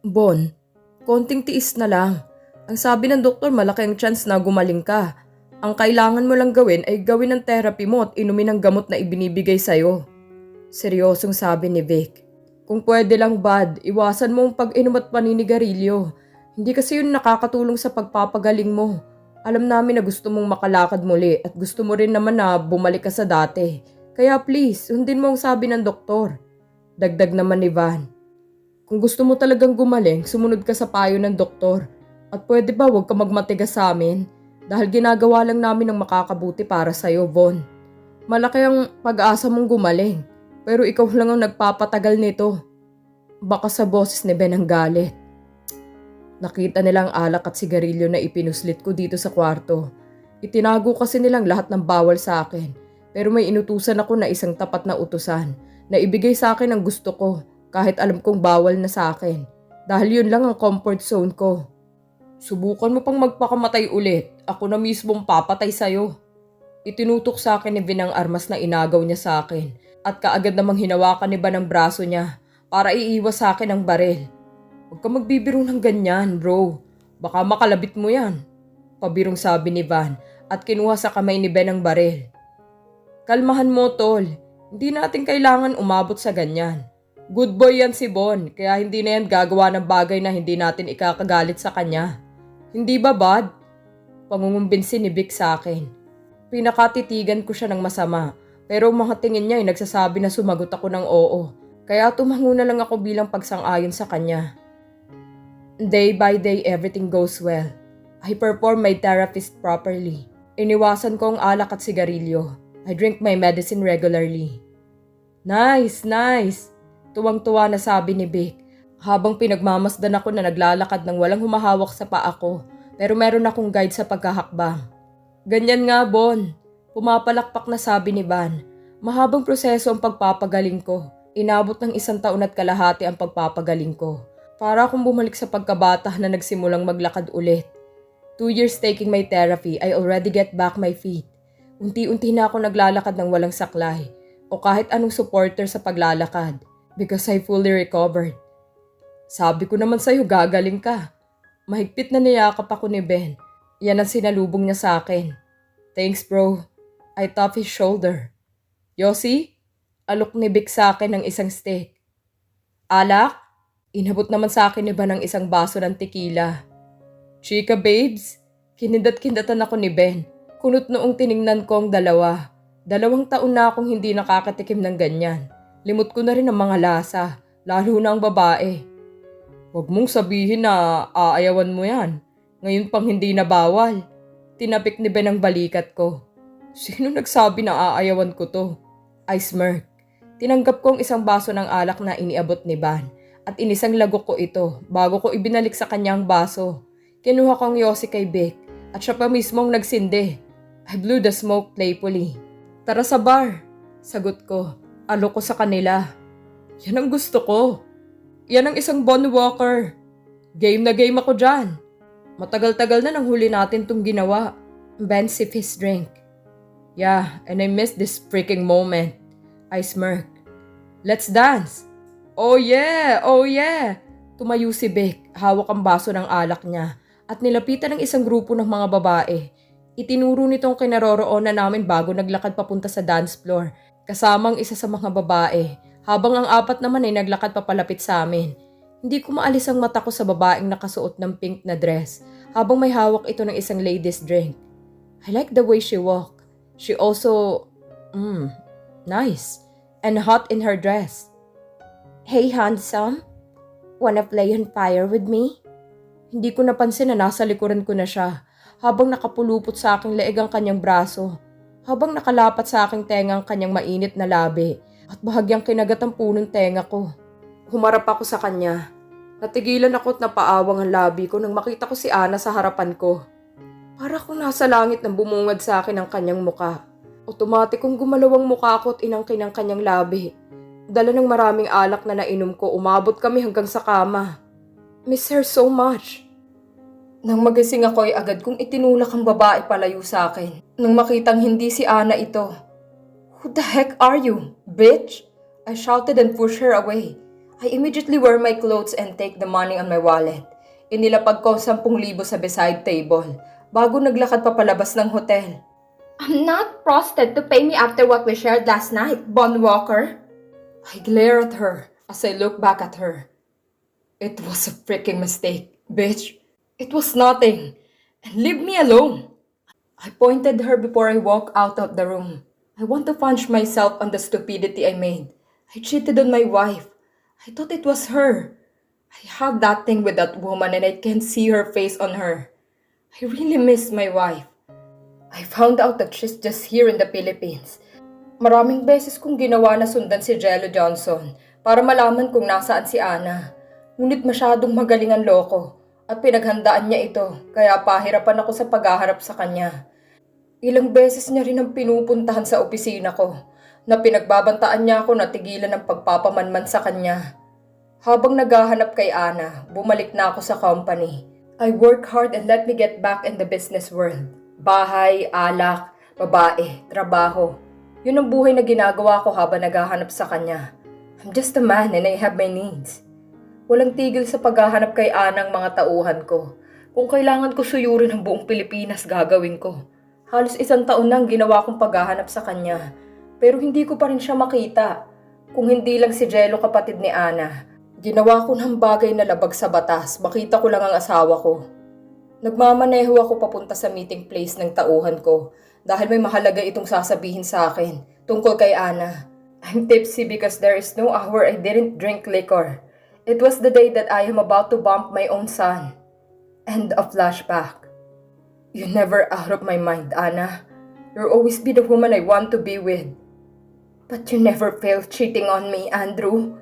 Bon, konting tiis na lang. Ang sabi ng doktor, malaki ang chance na gumaling ka. Ang kailangan mo lang gawin ay gawin ang therapy mo at inumin ang gamot na ibinibigay sa'yo. Seryosong sabi ni Vic. Kung pwede lang bad, iwasan mo ang pag-inom at paninigarilyo. Hindi kasi yun nakakatulong sa pagpapagaling mo. Alam namin na gusto mong makalakad muli at gusto mo rin naman na bumalik ka sa dati. Kaya please, sundin mo ang sabi ng doktor. Dagdag naman ni Van. Kung gusto mo talagang gumaling, sumunod ka sa payo ng doktor. At pwede ba huwag ka magmatigas sa amin? Dahil ginagawa lang namin ang makakabuti para sa'yo, Von. Malaki ang pag-asa mong gumaling. Pero ikaw lang ang nagpapatagal nito. Baka sa boses ni Ben ang galit. Nakita nilang alak at sigarilyo na ipinuslit ko dito sa kwarto. Itinago kasi nilang lahat ng bawal sa akin. Pero may inutusan ako na isang tapat na utusan na ibigay sa akin ang gusto ko kahit alam kong bawal na sa akin. Dahil yun lang ang comfort zone ko. Subukan mo pang magpakamatay ulit. Ako na mismong papatay sa'yo. Itinutok sa akin ni Vin ang armas na inagaw niya sa akin. At kaagad namang hinawakan ni Van ang braso niya para iiwas sa akin ang baril. Huwag ka magbibiro ng ganyan, bro. Baka makalabit mo yan. Pabirong sabi ni Van at kinuha sa kamay ni Ben ang baril. Kalmahan mo, tol. Hindi natin kailangan umabot sa ganyan. Good boy yan si Bon, kaya hindi na yan gagawa ng bagay na hindi natin ikakagalit sa kanya. Hindi ba, bud? Pangungumbinsi ni Vic sa akin. Pinakatitigan ko siya ng masama. Pero mga tingin niya ay nagsasabi na sumagot ako ng oo. Kaya tumango na lang ako bilang pagsang-ayon sa kanya. Day by day, everything goes well. I perform my therapist properly. Iniwasan ko ang alak at sigarilyo. I drink my medicine regularly. Nice, nice! Tuwang-tuwa na sabi ni Vic. Habang pinagmamasdan ako na naglalakad ng walang humahawak sa paa ko. Pero meron akong guide sa pagkahakbang. Ganyan nga, Bon. Pumapalakpak na sabi ni Van. Mahabang proseso ang pagpapagaling ko. Inabot ng 1 taon at kalahati ang pagpapagaling ko. Para akong bumalik sa pagkabata na nagsimulang maglakad ulit. 2 years taking my therapy, I already get back my feet. Unti-unti na ako naglalakad ng walang saklay o kahit anong supporter sa paglalakad because I fully recovered. Sabi ko naman sa'yo, gagaling ka. Mahigpit na niyakap ako ni Ben. Yan ang sinalubong niya sa akin. Thanks, bro. I tapped his shoulder. Yossi? Alok ni Vic sa akin ng isang stick. Alak? Inabot naman sa akin ni Ben ng isang baso ng tequila. Chika babes? Kinindat-kindatan ako ni Ben. Kunot noong tiningnan ko ang dalawa. 2 taon na akong hindi nakakatikim ng ganyan. Limot ko na rin ang mga lasa, lalo na ang babae. Huwag mong sabihin na aayawan mo yan. Ngayon pang hindi na bawal. Tinapik ni Ben ang balikat ko. Sino nagsabi na aayawan ko to? I smirk. Tinanggap ko ang isang baso ng alak na iniabot ni Van at inisang lagok ko ito bago ko ibinalik sa kanyang baso. Kinuha ko ang yosi kay Vic at siya pa mismong nagsindi. I blew the smoke playfully. Tara sa bar, sagot ko. Alok ko sa kanila. Yan ang gusto ko. Yan ang isang Bon Walker. Game na game ako dyan. Matagal-tagal na nang huli natin tong ginawa. Ben sipped his drink. Yeah, and I miss this freaking moment. I smirk. Let's dance. Oh yeah, oh yeah. Tumayo si Vic, hawak ang baso ng alak niya at nilapitan ng isang grupo ng mga babae. Itinuro nitong kinaroroonan namin bago naglakad papunta sa dance floor, kasamang isa sa mga babae, habang ang 4 naman ay naglakad papalapit sa amin. Hindi ko maalis ang mata ko sa babaeng nakasuot ng pink na dress, habang may hawak ito ng isang ladies drink. I like the way she walked. She also, nice, and hot in her dress. Hey handsome, wanna play on fire with me? Hindi ko napansin na nasa likuran ko na siya, habang nakapulupot sa aking leeg ang kanyang braso, habang nakalapat sa aking tenga ang kanyang mainit na labi, at bahagyang kinagat ang punong tenga ko. Humarap ako sa kanya. Natigilan ako at napaawang ang labi ko nang makita ko si Ana sa harapan ko. Para akong nasa langit nang bumungad sa akin ang kanyang muka. Otomatikong gumalaw ang muka ko at inangkin ang kanyang labi. Dala ng maraming alak na nainom ko, umabot kami hanggang sa kama. Miss her so much. Nang magising ako ay agad kong itinulak ang babae palayo sa akin. Nang makitang hindi si Ana ito. Who the heck are you, bitch? I shouted and pushed her away. I immediately wear my clothes and take the money on my wallet. Inilapag ko 10,000 sa beside table bago naglakad papalabas ng hotel. I'm not trusted to pay me after what we shared last night, Bon Walker. I glare at her as I look back at her. It was a freaking mistake, bitch. It was nothing. And leave me alone. I pointed her before I walked out of the room. I want to punch myself on the stupidity I made. I cheated on my wife. I thought it was her. I had that thing with that woman and I can't see her face on her. I really miss my wife. I found out that she's just here in the Philippines. Maraming beses kong ginawa na sundan si Jello Johnson para malaman kung nasaan si Ana. Ngunit masyadong magaling ang loko at pinaghandaan niya ito kaya pahirapan ako sa paghaharap sa kanya. Ilang beses niya rin ang pinupuntahan sa opisina ko na pinagbabantaan niya ako na tigilan ng pagpapamanman sa kanya. Habang naghahanap kay Ana, bumalik na ako sa company. I work hard and let me get back in the business world. Bahay, alak, babae, trabaho. Yun ang buhay na ginagawa ko habang naghahanap sa kanya. I'm just a man and I have my needs. Walang tigil sa paghahanap kay Ana ang mga tauhan ko. Kung kailangan ko suyurin ang buong Pilipinas, gagawin ko. Halos 1 taon nang ginawa kong paghahanap sa kanya. Pero hindi ko pa rin siya makita. Kung hindi lang si Jello kapatid ni Ana. Ginawa ko ng bagay na labag sa batas. Makita ko lang ang asawa ko. Nagmamaneho ako papunta sa meeting place ng tauhan ko. Dahil may mahalaga itong sasabihin sa akin. Tungkol kay Ana. I'm tipsy because there is no hour I didn't drink liquor. It was the day that I am about to bump my own son. End of flashback. You're never out of my mind, Ana. You'll always be the woman I want to be with. But you never failed cheating on me, Andrew.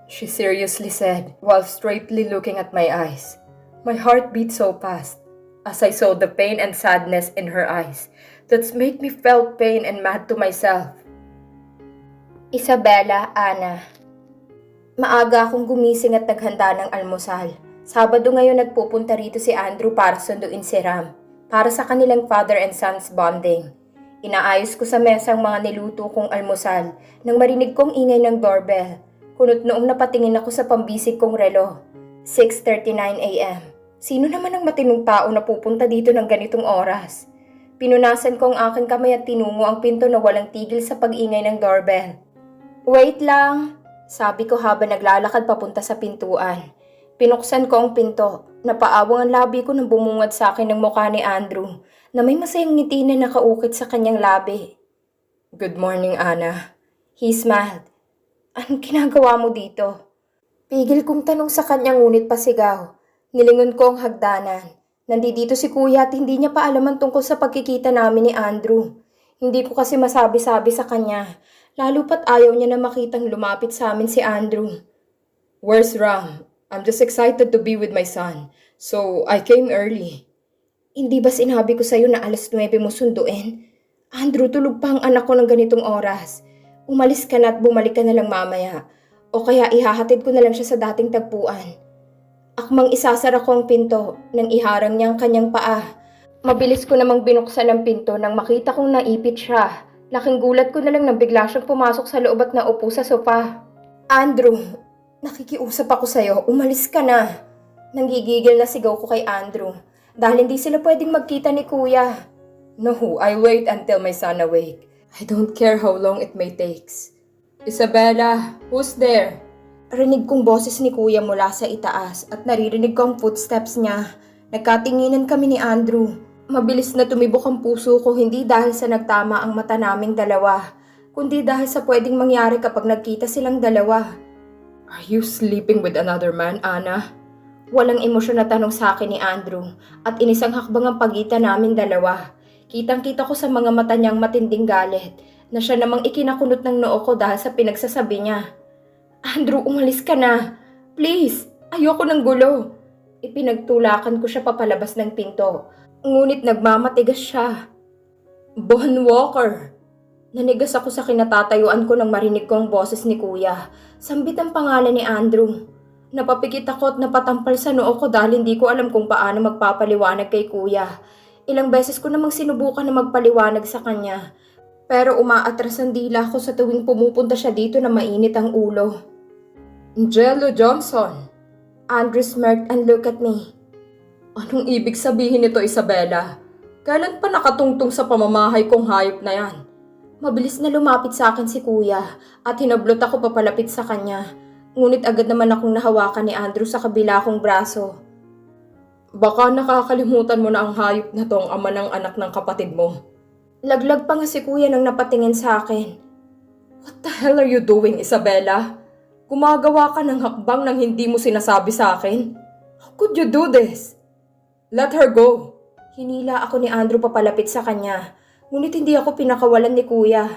She seriously said, while straightly looking at my eyes. My heart beat so fast, as I saw the pain and sadness in her eyes. That's made me felt pain and mad to myself. Isabella, Ana. Maaga akong gumising at naghanda ng almusal. Sabado ngayon nagpupunta rito si Andrew para sunduin si Ram. Para sa kanilang father and son's bonding. Inaayos ko sa mesa ang mga niluto kong almusal nang marinig kong ingay ng doorbell. Kunot noong napatingin ako sa pambisig kong relo. 6:39 a.m. Sino naman ang matinong tao na pupunta dito ng ganitong oras? Pinunasan ko ang aking kamay at tinungo ang pinto na walang tigil sa pag-ingay ng doorbell. Wait lang, sabi ko habang naglalakad papunta sa pintuan. Pinuksan ko ang pinto. Napaawang ang labi ko nang bumungad sa akin ng mukha ni Andrew na may masayang ngiti na nakaukit sa kanyang labi. Good morning, Ana. He smiled. Anong ginagawa mo dito? Pigil kong tanong sa kanya ngunit pasigaw. Nilingon ko ang hagdanan. Nandito si Kuya at hindi niya pa alaman tungkol sa pagkikita namin ni Andrew. Hindi ko kasi masabi-sabi sa kanya. Lalo pat ayaw niya na makitang lumapit sa amin si Andrew. Where's Ram? I'm just excited to be with my son. So, I came early. Hindi ba sinabi ko sa'yo na 9:00 mo sunduin? Andrew, tulog pa ang anak ko ng ganitong oras. Umalis ka na at bumalik ka na lang mamaya. O kaya ihahatid ko na lang siya sa dating tagpuan. Akmang isasara ko ang pinto nang iharang niya ang kanyang paa. Mabilis ko namang binuksan ang pinto nang makita kong naipit siya. Laking gulat ko na lang nang bigla siyang pumasok sa loob at naupo sa sofa. Andrew, nakikiusap ako sa'yo, umalis ka na. Nanggigigil na sigaw ko kay Andrew dahil hindi sila pwedeng magkita ni Kuya. No, I wait until my son awake. I don't care how long it may takes. Isabella, who's there? Rinig kong boses ni Kuya mula sa itaas at naririnig ko ang footsteps niya. Nagkatinginan kami ni Andrew. Mabilis na tumibok ang puso ko hindi dahil sa nagtama ang mata naming dalawa, kundi dahil sa pwedeng mangyari kapag nagkita silang dalawa. Are you sleeping with another man, Ana? Walang emosyon na tanong sa akin ni Andrew at inisang hakbang ang pagitan namin dalawa. Kitang-kita ko sa mga mata niyang matinding galit na siya namang ikinakunot ng noo ko dahil sa pinagsasabi niya. Andrew, umalis ka na. Please, ayoko ng gulo. Ipinagtulakan ko siya papalabas ng pinto. Ngunit nagmamatigas siya. Bon Walker. Nanigas ako sa kinatatayuan ko nang marinig ko ang boses ni Kuya. Sambit ang pangalan ni Andrew. Napapikit ako at napatampal sa noo ko dahil hindi ko alam kung paano magpapaliwanag kay Kuya. Ilang beses ko namang sinubukan na magpaliwanag sa kanya. Pero umaatras ang dila ko sa tuwing pumupunta siya dito na mainit ang ulo. Jello Johnson. Andrew smirked and looked at me. Anong ibig sabihin nito, Isabela? Kailan pa nakatungtong sa pamamahay kong hayop na yan? Mabilis na lumapit sa akin si kuya at hinablot ako papalapit sa kanya. Ngunit agad naman akong nahawakan ni Andrew sa kabila kong braso. Baka nakakalimutan mo na ang hayop na to ang ama ng anak ng kapatid mo. Laglag pa nga si kuya nang napatingin sa akin. What the hell are you doing, Isabela? Gumagawa ka ng hakbang nang hindi mo sinasabi sa akin? How could you do this? Let her go. Hinila ako ni Andrew papalapit sa kanya. Ngunit hindi ako pinakawalan ni kuya.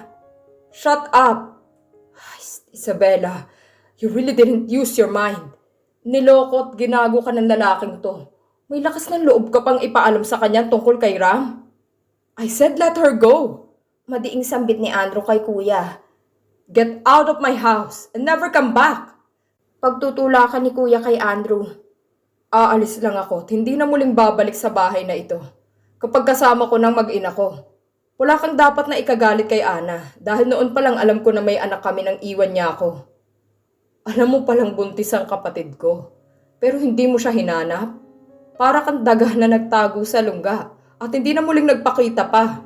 Shut up! Ay, Isabela, you really didn't use your mind. Niloko at ginago ka ng lalaking to. May lakas ng loob ka pang ipaalam sa kanya tungkol kay Ram. I said let her go. Madiing sambit ni Andrew kay kuya. Get out of my house and never come back. Pagtutulakan ni kuya kay Andrew. Aalis lang ako at hindi na muling babalik sa bahay na ito. Kapag kasama ko ng mag-ina ko. Wala kang dapat na ikagalit kay Ana dahil noon pa lang alam ko na may anak kami nang iwan niya ako. Alam mo palang buntis ang kapatid ko, pero hindi mo siya hinanap. Para kang daga na nagtago sa lungga at hindi na muling nagpakita pa.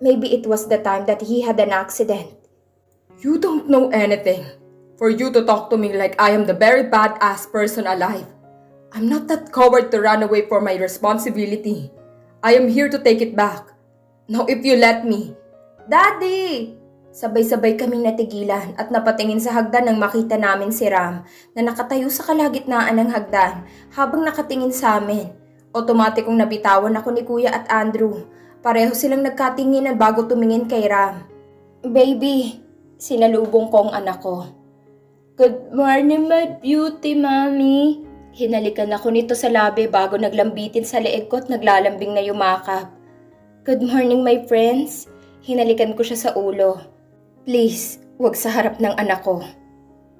Maybe it was the time that he had an accident. You don't know anything. For you to talk to me like I am the very badass person alive. I'm not that coward to run away from my responsibility. I am here to take it back. Now if you let me. Daddy! Sabay-sabay kaming natigilan at napatingin sa hagdan nang makita namin si Ram na nakatayo sa kalagitnaan ng hagdan habang nakatingin sa amin. Otomatikong nabitawan ako ni Kuya at Andrew. Pareho silang nagkatinginan bago tumingin kay Ram. Baby, sinalubong ko ang anak ko. Good morning, my beauty, mommy. Hinalikan ako nito sa labi bago naglambitin sa leeg ko at naglalambing na yumakap. Good morning, my friends. Hinalikan ko siya sa ulo. Please, wag sa harap ng anak ko.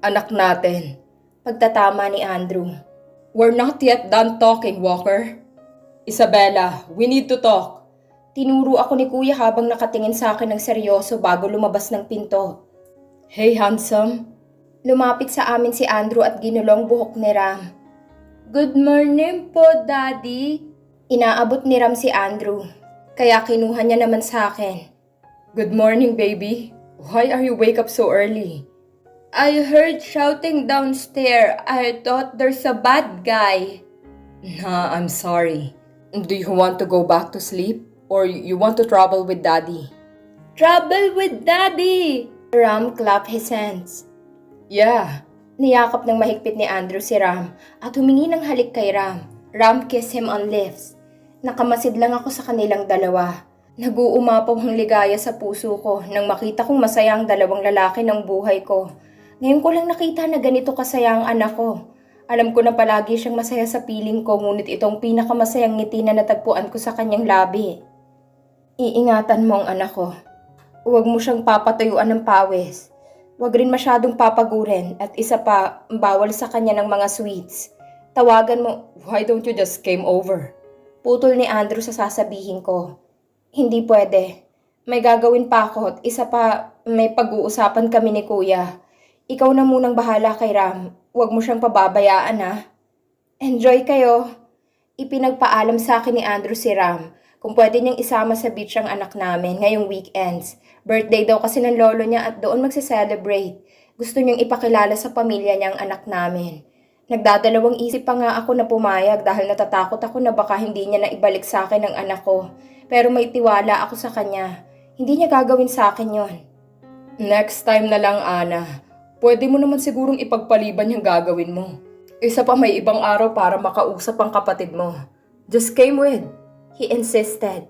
Anak natin. Pagtatama ni Andrew. We're not yet done talking, Walker. Isabela, we need to talk. Tinuro ako ni Kuya habang nakatingin sa akin ng seryoso bago lumabas ng pinto. Hey, handsome. Lumapit sa amin si Andrew at ginulong buhok ni Ram. Good morning po, Daddy. Inaabot ni Ram si Andrew. Kaya kinuha niya naman sa akin. Good morning, baby. Why are you wake up so early? I heard shouting downstairs. I thought there's a bad guy. Nah, I'm sorry. Do you want to go back to sleep? Or you want to travel with Daddy? Travel with Daddy! Ram clapped his hands. Yeah. Niyakap ng mahigpit ni Andrew si Ram at humingi ng halik kay Ram. Ram kissed him on lips. Nakamasid lang ako sa kanilang dalawa. Nag-uumapaw ang ligaya sa puso ko nang makita kong masaya ang dalawang lalaki ng buhay ko. Ngayon ko lang nakita na ganito kasaya ang anak ko. Alam ko na palagi siyang masaya sa piling ko, ngunit itong pinakamasayang ngiti na natagpuan ko sa kanyang labi. Iingatan mo ang anak ko. Huwag mo siyang papatuyuan ng pawis. Huwag rin masyadong papagurin at isa pa, bawal sa kanya ng mga sweets. Tawagan mo, why don't you just came over? Putol ni Andrew sa sasabihin ko. Hindi pwede. May gagawin pa ako at isa pa, may pag-uusapan kami ni Kuya. Ikaw na munang bahala kay Ram. Huwag mo siyang pababayaan ha. Enjoy kayo. Ipinagpaalam sa akin ni Andrew si Ram kung pwede niyang isama sa beach ang anak namin ngayong weekends. Birthday daw kasi ng lolo niya at doon magse-celebrate. Gusto niyang ipakilala sa pamilya niya ang anak namin. Nagdadalawang isip pa nga ako na pumayag dahil natatakot ako na baka hindi niya na ibalik sa akin ang anak ko. Pero may tiwala ako sa kanya. Hindi niya gagawin sa akin yon. Next time na lang, Ana. Pwede mo naman sigurong ipagpaliban yung gagawin mo. Isa pa may ibang araw para makausap ang kapatid mo. Just came with. He insisted.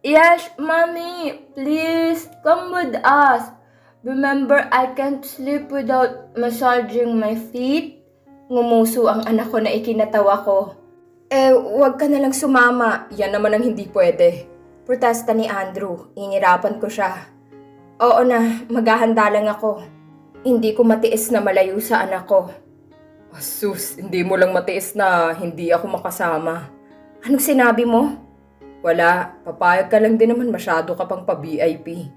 Yes, Mommy. Please, come with us. Remember, I can't sleep without massaging my feet. Ngumuso ang anak ko na ikinatawa ko. Wag ka na lang sumama. Yan naman ang hindi pwede. Protesta ni Andrew. Inirapan ko siya. Oo na, maghahanda lang ako. Hindi ko matiis na malayo sa anak ko. Sus, hindi mo lang matiis na hindi ako makasama. Anong sinabi mo? Wala, papayag ka lang din naman, masyado ka pang pa-VIP.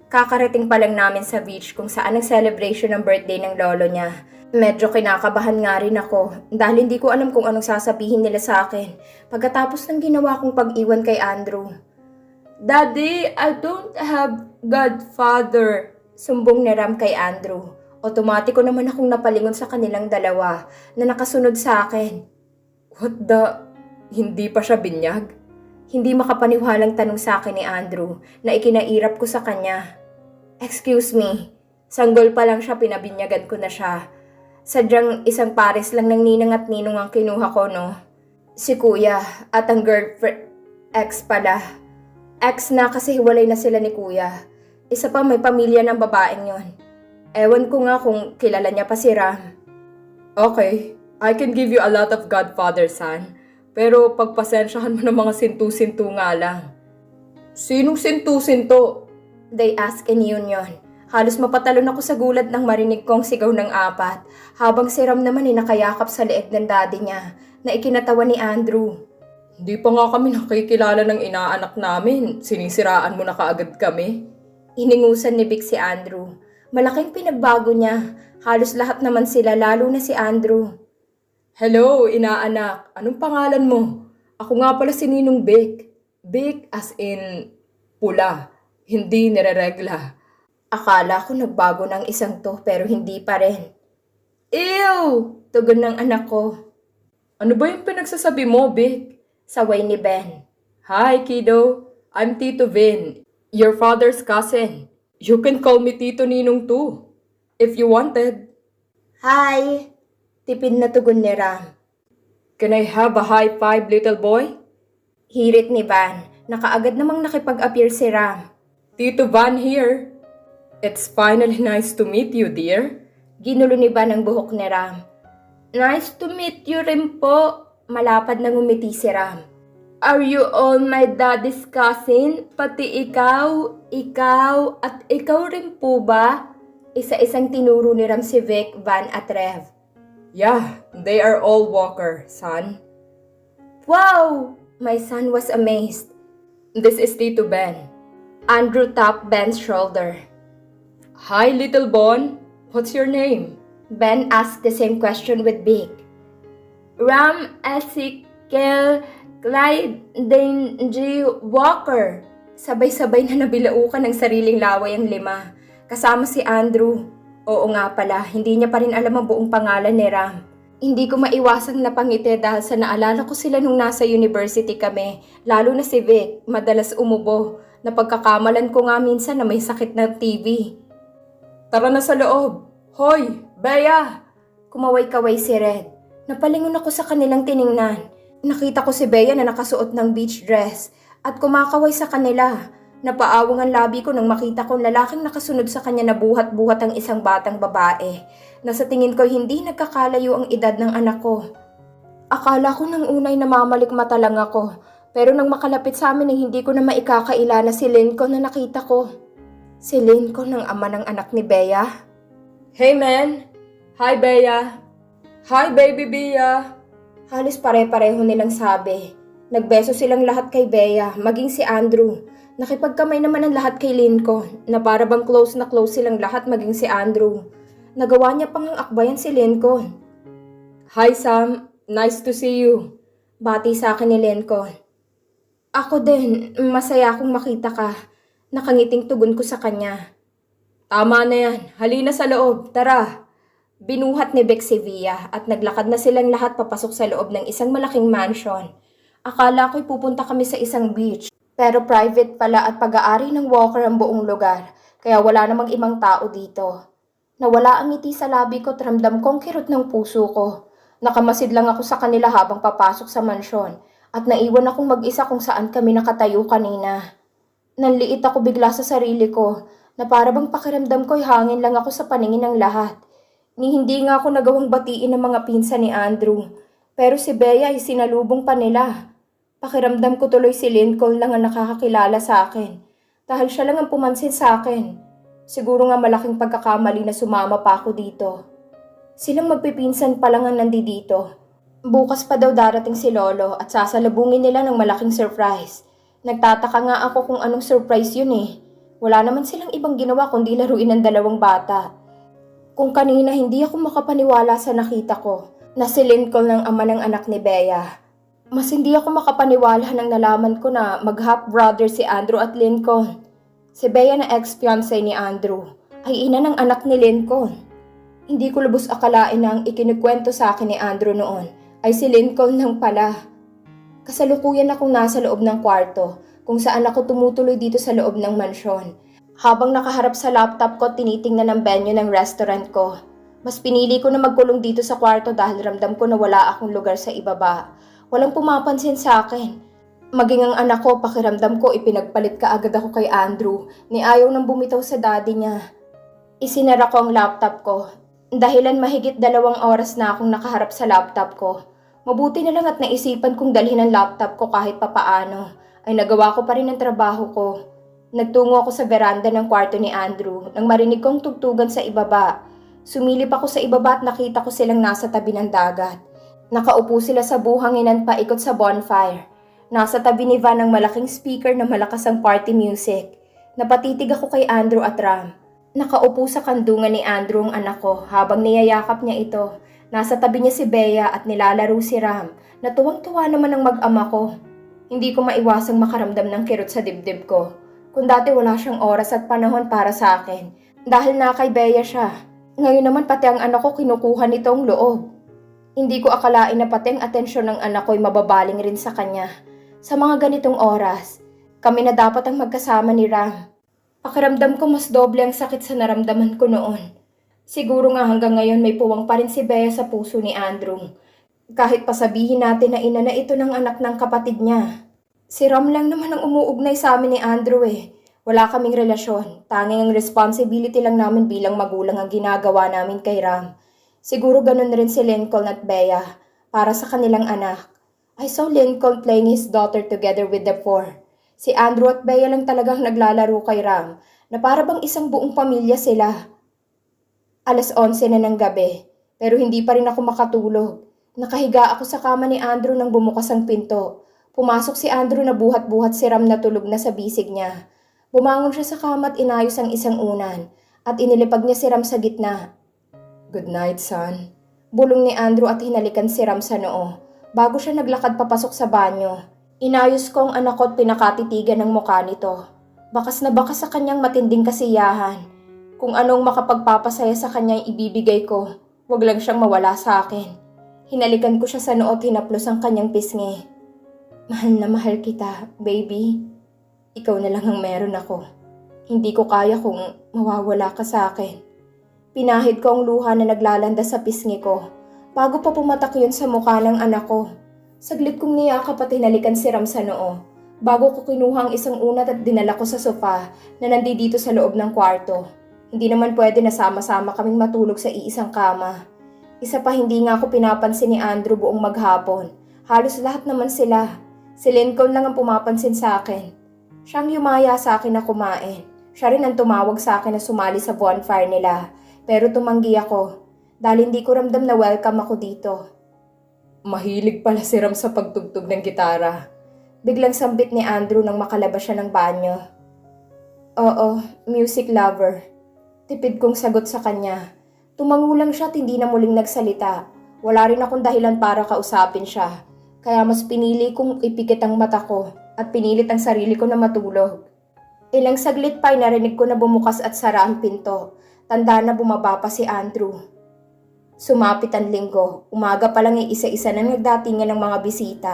Kakarating pa lang namin sa beach kung saan ang celebration ng birthday ng lolo niya. Medyo kinakabahan nga rin ako dahil hindi ko alam kung anong sasabihin nila sa akin pagkatapos ng ginawa kong pag-iwan kay Andrew. Daddy, I don't have godfather, sumbong ni Ram kay Andrew. Otomatiko naman akong napalingon sa kanilang dalawa na nakasunod sa akin. What the? Hindi pa siya binyag? Hindi makapaniwalang tanong sa akin ni Andrew na ikinairap ko sa kanya. Excuse me, sanggol pa lang siya pinabinyagan ko na siya. Sadyang isang pares lang ng ninang at ninong ang kinuha ko, no? Si kuya at ang girlfriend, ex pala. Ex na kasi hiwalay na sila ni kuya. Isa pa may pamilya ng babaeng yon. Ewan ko nga kung kilala niya pa si Ram. Okay, I can give you a lot of godfather, son. Pero pagpasensyahan mo ng mga sintu-sintu nga lang. Sinong sintu-sinto? They ask in union. Halos mapatalon ako sa gulat nang marinig kong sigaw ng apat, habang si Ram naman ay nakayakap sa leeg ng daddy niya, na ikinatawa ni Andrew. Hindi pa nga kami nakikilala ng inaanak namin. Sinisiraan mo na kaagad kami. Iningusan ni Vic si Andrew. Malaking pinagbago niya. Halos lahat naman sila, lalo na si Andrew. Hello, inaanak. Anong pangalan mo? Ako nga pala si Ninong Vic. Vic as in pula, hindi nireregla. Akala ko nagbago ng isang to pero hindi pa rin. Ew! Tugon ng anak ko. Ano ba yung pinagsasabi mo, Vic? Saway ni Ben. Hi, kiddo. I'm Tito Vin, your father's cousin. You can call me Tito Ninong too, if you wanted. Hi! Tipid na tugon ni Ram. Can I have a high five, little boy? Hirit ni Van. Nakaagad namang nakipag-appear si Ram. Tito Van here. It's finally nice to meet you, dear. Ginulo ni Van ang buhok ni Ram. Nice to meet you rin po. Malapad na ngumiti si Ram. Are you all my daddy's cousin? Pati ikaw, at ikaw rin po ba? Isa-isang tinuro ni Ram si Vic, Van at Rev. Yeah, they are all Walker, son. Wow! My son was amazed. This is Tito Ben. Andrew tapped Ben's shoulder. Hi, little Bon. What's your name? Ben asked the same question with Vic. Ram Ezekiel Clyde Dane G. Walker. Sabay-sabay na nabilaukan ng sariling laway ang lima. Kasama si Andrew. Oo nga pala, hindi niya pa rin alam ang buong pangalan ni Ram. Hindi ko maiwasan na pangiti dahil sa naalala ko sila nung nasa university kami. Lalo na si Vic, madalas umubo. Napagkakamalan ko nga minsan na may sakit ng TV. Tara na sa loob. Hoy, Bea! Kumaway-kaway si Red. Napalingon ako sa kanilang tiningnan. Nakita ko si Bea na nakasuot ng beach dress at kumakaway sa kanila. Napaawang ang labi ko nang makita kong lalaking nakasunod sa kanya na buhat-buhat ang isang batang babae na sa tingin ko hindi nagkakalayo ang edad ng anak ko. Akala ko nang unay namamalik mata lang ako, pero nang makalapit sa amin ay hindi ko na maikakaila na si Lincoln na nakita ko. Si Lincoln ang ama ng anak ni Bea. Hey man! Hi Bea! Hi baby Bea! Halos pare-pareho nilang sabi. Nagbeso silang lahat kay Bea, maging si Andrew. Nakipagkamay naman ang lahat kay Lincoln, na para bang close na close silang lahat maging si Andrew. Nagawa niya pang ang akbayan si Lincoln. Hi Sam, nice to see you. Bati sa akin ni Lincoln. Ako din, masaya akong makita ka. Nakangiting tugon ko sa kanya. Tama na yan, halina sa loob, tara. Binuhat ni Vic si Via at naglakad na silang lahat papasok sa loob ng isang malaking mansion. Akala ko'y pupunta kami sa isang beach, pero private pala at pag-aari ng Walker ang buong lugar, kaya wala namang ibang tao dito. Nawala ang ngiti sa labi ko at ramdam kong kirot ng puso ko. Nakamasid lang ako sa kanila habang papasok sa mansyon at naiwan akong mag-isa kung saan kami nakatayo kanina. Nanliit ako bigla sa sarili ko na para bang pakiramdam ko'y hangin lang ako sa paningin ng lahat. Ni hindi nga ako nagawang batiin ng mga pinsan ni Andrew, pero si Bea ay sinalubong pa nila. Pakiramdam ko tuloy si Lincoln lang ang nakakakilala sa akin dahil siya lang ang pumansin sa akin. Siguro nga malaking pagkakamali na sumama pa ako dito. Silang magpipinsan pa lang ang nandito. Bukas pa daw darating si Lolo at sasalubungin nila ng malaking surprise. Nagtataka nga ako kung anong surprise yun eh. Wala naman silang ibang ginawa kundi laruin ng dalawang bata. Kung kanina hindi ako makapaniwala sa nakita ko na si Lincoln ang ama ng anak ni Bea, mas hindi ako makapaniwala nang nalaman ko na mag-half-brother si Andrew at Lincoln. Si Bea na ex-fiancé ni Andrew ay ina ng anak ni Lincoln. Hindi ko lubos akalain na ang ikinikwento sa akin ni Andrew noon ay si Lincoln lang pala. Kasalukuyan akong nasa loob ng kwarto kung saan ako tumutuloy dito sa loob ng mansyon. Habang nakaharap sa laptop ko, tinitingnan ang venue ng restaurant ko. Mas pinili ko na magkulong dito sa kwarto dahil ramdam ko na wala akong lugar sa ibaba. Walang pumapansin sa akin. Maging ang anak ko, pakiramdam ko ipinagpalit ka agad ako kay Andrew ni ayaw nang bumitaw sa daddy niya. Isinara ko ang laptop ko. Dahilan mahigit 2 oras na akong nakaharap sa laptop ko. Mabuti na lang at naisipan kong dalhin ang laptop ko kahit papaano. Ay nagawa ko pa rin ang trabaho ko. Nagtungo ako sa veranda ng kwarto ni Andrew nang marinig kong tugtugan sa ibaba. Sumilip ako sa ibaba at nakita ko silang nasa tabi ng dagat. Nakaupo sila sa buhanginan paikot sa bonfire. Nasa tabi ni Van ang malaking speaker na malakas ang party music. Napatitig ako kay Andrew at Ram. Nakaupo sa kandungan ni Andrew ang anak ko habang niyayakap niya ito. Nasa tabi niya si Bea at nilalaro si Ram na tuwang-tuwa naman ang mag-ama ko. Hindi ko maiwasang makaramdam ng kirot sa dibdib ko. Kung dati wala siyang oras at panahon para sa akin dahil na kay Bea siya. Ngayon naman pati ang anak ko kinukuha nito ang loob. Hindi ko akalain na pati ang atensyon ng anak ko ay mababaling rin sa kanya. Sa mga ganitong oras, kami na dapat ang magkasama ni Ram. Pakiramdam ko mas doble ang sakit sa naramdaman ko noon. Siguro nga hanggang ngayon may puwang pa rin si Bea sa puso ni Andrew. Kahit pasabihin natin na ina na ito ng anak ng kapatid niya. Si Ram lang naman ang umuugnay sa amin ni Andrew eh. Wala kaming relasyon. Tanging ang responsibility lang namin bilang magulang ang ginagawa namin kay Ram. Siguro ganun rin si Lincoln at Bea para sa kanilang anak. I saw Lincoln playing his daughter together with the four. Si Andrew at Bea lang talagang naglalaro kay Ram na para bang isang buong pamilya sila. 11:00 na ng gabi pero hindi pa rin ako makatulog. Nakahiga ako sa kama ni Andrew nang bumukas ang pinto. Pumasok si Andrew na buhat-buhat si Ram na tulog na sa bisig niya. Bumangon siya sa kama at inayos ang isang unan at inilipag niya si Ram sa gitna. "Good night, son." Bulong ni Andrew at hinalikan si Ram sa noo bago siya naglakad papasok sa banyo. Inayos ko ang anak ko at pinakatitigan ng mukha nito. Bakas na bakas sa kanyang matinding kasiyahan. Kung anong makapagpapasaya sa kanya ibibigay ko, wag lang siyang mawala sa akin. Hinalikan ko siya sa noo at hinaplos ang kanyang pisngi. "Mahal na mahal kita, baby. Ikaw na lang ang meron ako. Hindi ko kaya kung mawawala ka sa akin." Pinahid ko ang luha na naglalanda sa pisngi ko bago pa pumatak yun sa mukha ng anak ko. Saglit kong niyakap at hinalikan si Ram sa noo bago ko kinuha ang isang unat at dinala ko sa sofa na nandito sa loob ng kwarto. Hindi naman pwede na sama-sama kaming matulog sa iisang kama. Isa pa hindi nga ako pinapansin ni Andrew buong maghapon. Halos lahat naman sila. Si Lincoln lang ang pumapansin sa akin. Siyang yumaya sa akin na kumain. Siya rin ang tumawag sa akin na sumali sa bonfire nila. Pero tumanggi ako dahil hindi ko ramdam na welcome ako dito. Mahilig pala si Ram sa pagtugtog ng gitara. Biglang sambit ni Andrew nang makalabas siya ng banyo. Oo, music lover. Tipid kong sagot sa kanya. Tumango lang siya at hindi na muling nagsalita. Wala rin akong dahilan para kausapin siya. Kaya mas pinili kong ipikit ang mata ko at pinilit ang sarili ko na matulog. Ilang saglit pa ay narinig ko na bumukas at sara ang pinto. Tanda na bumaba pa si Andrew. Sumapit ang linggo. Umaga pa lang ay isa-isa na nagdatingan ng mga bisita.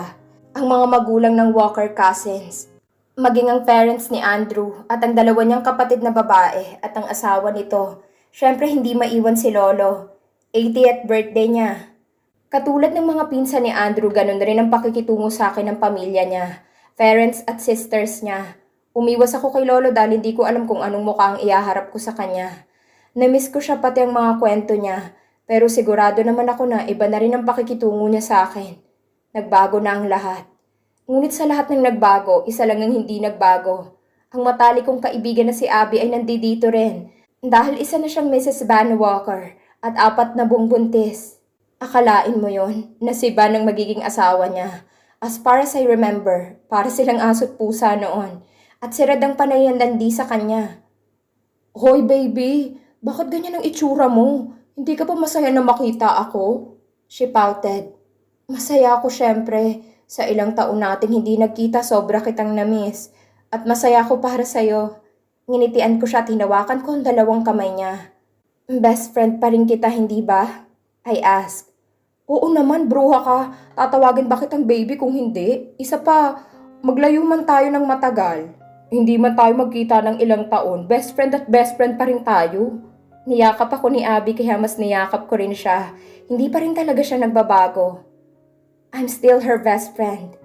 Ang mga magulang ng Walker cousins. Maging ang parents ni Andrew at ang dalawa niyang kapatid na babae at ang asawa nito. Siyempre hindi maiwan si Lolo. 80th birthday niya. Katulad ng mga pinsan ni Andrew, ganun rin ang pakikitungo sa akin ng pamilya niya, parents at sisters niya. Umiwas ako kay Lolo dahil hindi ko alam kung anong mukha ang ihaharap ko sa kanya. Namiss ko siya pati ang mga kwento niya, pero sigurado naman ako na iba na rin ang pakikitungo niya sa akin. Nagbago na ang lahat. Ngunit sa lahat ng nagbago, isa lang ang hindi nagbago. Ang matalik kong kaibigan na si Abby ay nandito rin dahil isa na siyang Mrs. Van Walker at 4 na buong buntis. Akalain mo yon na si Van ang magiging asawa niya. As far as I remember, para silang aso't pusa noon. At si Red ang panayandandi sa kanya. Hoy baby, bakit ganyan ang itsura mo? Hindi ka pa masaya na makita ako? She pouted. Masaya ako syempre. Sa ilang taon nating hindi nagkita, sobra kitang na-miss. At masaya ako para sa'yo. Nginitian ko siya at hinawakan ko ang dalawang kamay niya. Best friend pa rin kita, hindi ba? I asked. Oo naman, bruha ka. Tatawagin ba kitang baby kung hindi? Isa pa, maglayo man tayo ng matagal. Hindi man tayo magkita ng ilang taon. Best friend pa rin tayo. Niyakap ako ni Abby kaya mas niyakap ko rin siya. Hindi pa rin talaga siya nagbabago. I'm still her best friend.